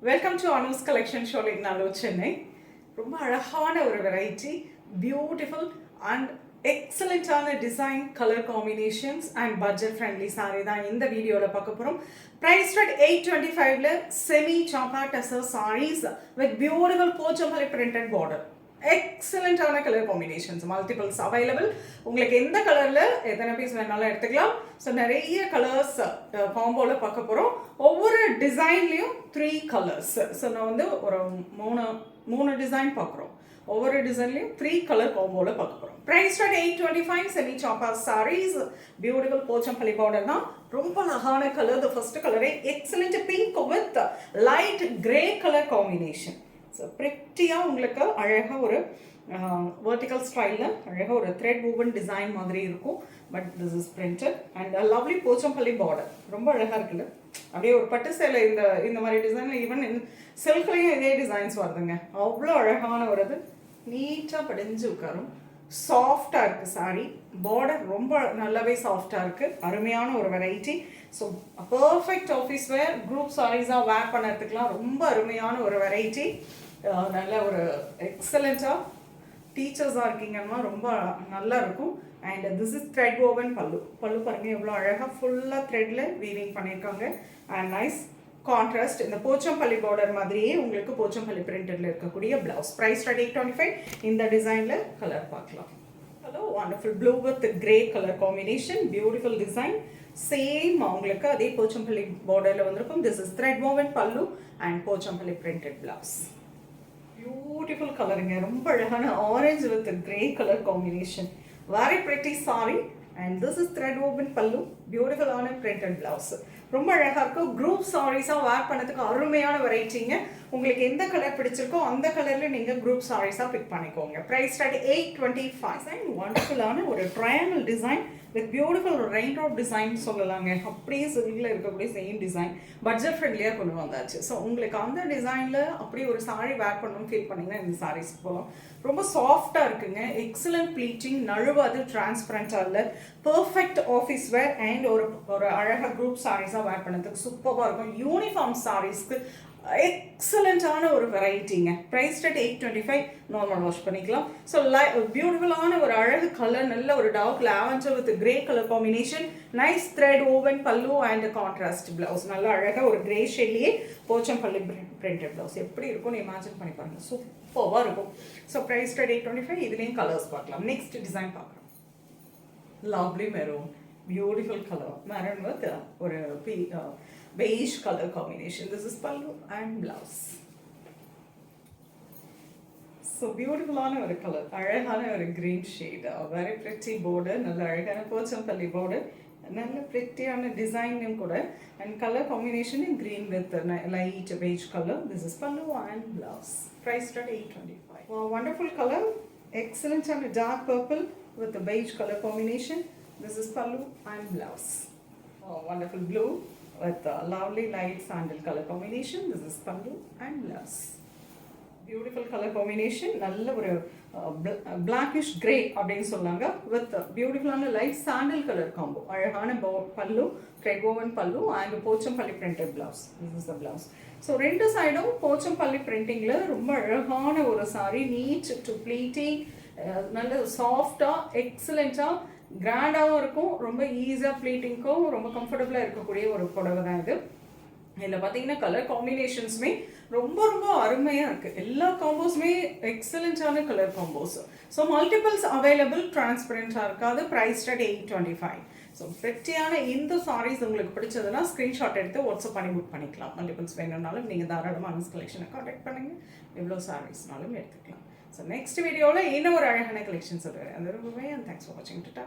Welcome to Anu's Collection Showing Nalur Chennai. ரொம்ப அழகான ஒரு வெரைட்டி, பியூட்டிஃபுல் அண்ட் எக்ஸலண்டான design, colour combinations and budget friendly sari தான் இந்த வீடியோவில் பார்க்க போகிறோம். ப்ரைஸ் ஸ்டார்ட் 825ல செமி சாப்பா tussar saris with beautiful Pochampally printed border. எக்ஸலண்டான கலர் காம்பினேஷன்ஸ், மல்டிபிள்ஸ் அவைலபிள். உங்களுக்கு எந்த கலரில் எத்தனை பீஸ் வேணாலும் எடுத்துக்கலாம். ஸோ நிறைய கலர்ஸ் காம்போவில் பார்க்க போகிறோம். ஒவ்வொரு டிசைன்லேயும் 3 கலர்ஸ். ஸோ நான் வந்து ஒரு மூணு டிசைன் பார்க்குறோம். ஒவ்வொரு டிசைன்லையும் 3 கலர் காம்போவில் பார்க்க போகிறோம். ப்ரைஸ் ஸ்டார்ட் 825 செமி சாப்பா சாரீஸ். பியூட்டிஃபுல் போச்சம்பள்ளி பார்டர் தான். ரொம்ப அழகான கலர். த ஃபர்ஸ்ட் கலரே excellent pink with light grey colour combination. So ப்ரிட்டியாக உங்களுக்கு அழகாக ஒரு வெர்டிக்கல் ஸ்டைலில் அழகாக ஒரு த்ரெட் வூவன் டிசைன் மாதிரி இருக்கும். But this is printed and lovely Pochampalli border. ரொம்ப அழகாக இருக்குல்ல, அப்படியே ஒரு பட்டு சேலை. இந்த மாதிரி டிசைனில் ஈவன் சில்க்லேயும் இதே டிசைன்ஸ் வருதுங்க. அவ்வளோ அழகான வருது, நீட்டாக படிஞ்சு உட்காரும். சாஃப்டாக இருக்குது சாரீ. பார்டர் ரொம்ப நல்லாவே சாஃப்டாக இருக்குது. அருமையான ஒரு variety. So perfect office wear, group சாரீஸாக வேர் பண்ணுறதுக்குலாம் ரொம்ப அருமையான ஒரு வெரைட்டி. நல்ல ஒரு எக்ஸலண்ட்டாக டீச்சர்ஸாக இருக்கீங்கன்னா ரொம்ப நல்லா இருக்கும். And this is thread woven pallu. Pallu பாருங்கள் எவ்வளோ அழகாக ஃபுல்லாக த்ரெட்டில் வீவிங் பண்ணியிருக்காங்க. And nice contrast. இந்த போச்சம்பள்ளி பார்டர் மாதிரியே உங்களுக்கு போச்சம்பள்ளி பிரிண்டடில் இருக்கக்கூடிய பிளவுஸ். Price start 825. இந்த டிசைனில் கலர் பார்க்கலாம். Hello, wonderful blue with grey colour combination. Beautiful design. Same அவங்களுக்கு அதே போச்சம்பள்ளி பார்டரில் வந்திருக்கும். This is thread woven pallu and Pochampally printed blouse. Beautiful கலருங்க. ரொம்ப அழகான orange with grey colour combination. Very pretty sari. And this is thread woven pallu. பியூட்டிஃபுல்லான printed blouse. ரொம்ப அழகாக இருக்கும். குரூப் சாரீஸாக வேர் பண்ணதுக்கு அருமையான வெரைட்டிங்க. உங்களுக்கு எந்த கலர் பிடிச்சிருக்கோ அந்த கலரில் நீங்கள் குரூப் சாரீஸாக பிக் பண்ணிக்கோங்க. Price start 825. அண்ட் வண்டர்ஃபுல்லான ஒரு triangle design with beautiful raindrop design சொல்லலாங்க. அப்படியே சில்கில் இருக்கக்கூடிய சேம் டிசைன் பட்ஜெட் ஃப்ரெண்ட்லியாக கொண்டு வந்தாச்சு. ஸோ உங்களுக்கு அந்த டிசைனில் அப்படியே ஒரு சாரீ வேர் பண்ணணும்னு ஃபீல் பண்ணிங்கன்னா இந்த சாரீஸ் போகலாம். ரொம்ப சாஃப்டாக இருக்குங்க. எக்ஸலண்ட் ப்ளீட்டிங், நழுவாது, டிரான்ஸ்பரண்ட்டாக இல்லை. பர்ஃபெக்ட் ஆஃபீஸ் வேர் அண்ட் ஒரு அழகாக குரூப் சாரீஸாக வேர் பண்ணதுக்கு சூப்பராக இருக்கும். யூனிஃபார்ம் சாரீஸ்க்கு எக்ஸலண்ட்டான ஒரு வெரைட்டிங்க. Price start 825. நார்மல் வாஷ் பண்ணிக்கலாம். ஸோ பியூட்டிஃபுல்லான ஒரு அழகு கலர், நல்ல ஒரு dark lavender with grey colour combination. Nice thread woven pallu and contrast blouse. நல்லா அழகாக ஒரு கிரே ஷேட்லேயே போச்சம்பள்ளி பிரிண்டட் பிளவுஸ் எப்படி இருக்கும்னு இமேஜின் பண்ணி பாருங்க. சூப்பராக இருக்கும். So price start 825. இதுலேயும் கலர்ஸ் பார்க்கலாம். நெக்ஸ்ட் டிசைன் பார்க்கலாம். Lovely maroon. Beautiful colour maroon with ஒரு beige color combination. This is pallu and blouse. So beautiful on ஒரு color. அழகான ஒரு green shade. A very pretty border. நல்ல அழகான போச்சம்பள்ளி border. நல்ல prettyயான டிசைனும் கூட. And color combination in green with light beige color. This is pallu and blouse. Price start 825. Wow, wonderful color. Excellent and dark purple with the beige color combination. This is pallu and blouse. Oh, wonderful blue with a lovely light sandal color combination. This is pallu and blouse. Beautiful color combination. நல்ல ஒரு blackish grey அப்படின்னு சொல்லாங்க with பியூட்டிஃபுல்லான light sandal colour combo. அழகான பல்லு, thread woven pallu and Pochampally printed blouse. This is the blouse. So ரெண்டு சைடும் போச்சம்பள்ளி பிரிண்டிங்கில் ரொம்ப அழகான ஒரு சாரி. நீட் டு ப்ளீட்டிங், நல்ல சாஃப்டாக எக்ஸலண்ட்டாக கிராண்டாகவும் இருக்கும். ரொம்ப ஈஸியாக ப்ளீட்டிங்க்கும் ரொம்ப கம்ஃபர்டபுளாக இருக்கக்கூடிய ஒரு புடவை தான் இது. இதில் பார்த்தீங்கன்னா கலர் காம்பினேஷன்ஸுமே ரொம்ப ரொம்ப அருமையாக இருக்குது. எல்லா காம்போஸுமே எக்ஸலண்ட்டான colour combos. So multiples available, டிரான்ஸ்பரண்ட்டாக இருக்காது. Price start 825. ஸோ ப்ரெட்டியான இந்த சாரீஸ் உங்களுக்கு பிடிச்சதுன்னா ஸ்க்ரீன்ஷாட் எடுத்து வாட்ஸ்அப் பண்ணி புக் பண்ணிக்கலாம். மல்டிபிள்ஸ் வேணும்னாலும் நீங்கள் தாராளமாக அனுஸ் கலெக்ஷனை கான்டாக்ட் பண்ணுங்கள். எவ்வளோ சாரீஸ்னாலும் எடுத்துக்கலாம். ஸோ நெக்ஸ்ட் வீடியோவில் இன்னும் ஒரு அழகான கலெக்ஷன் சொல்லுவேன். அந்த ரொம்பவே தேங்க்ஸ் ஃபார் வாட்சிங். டாடா.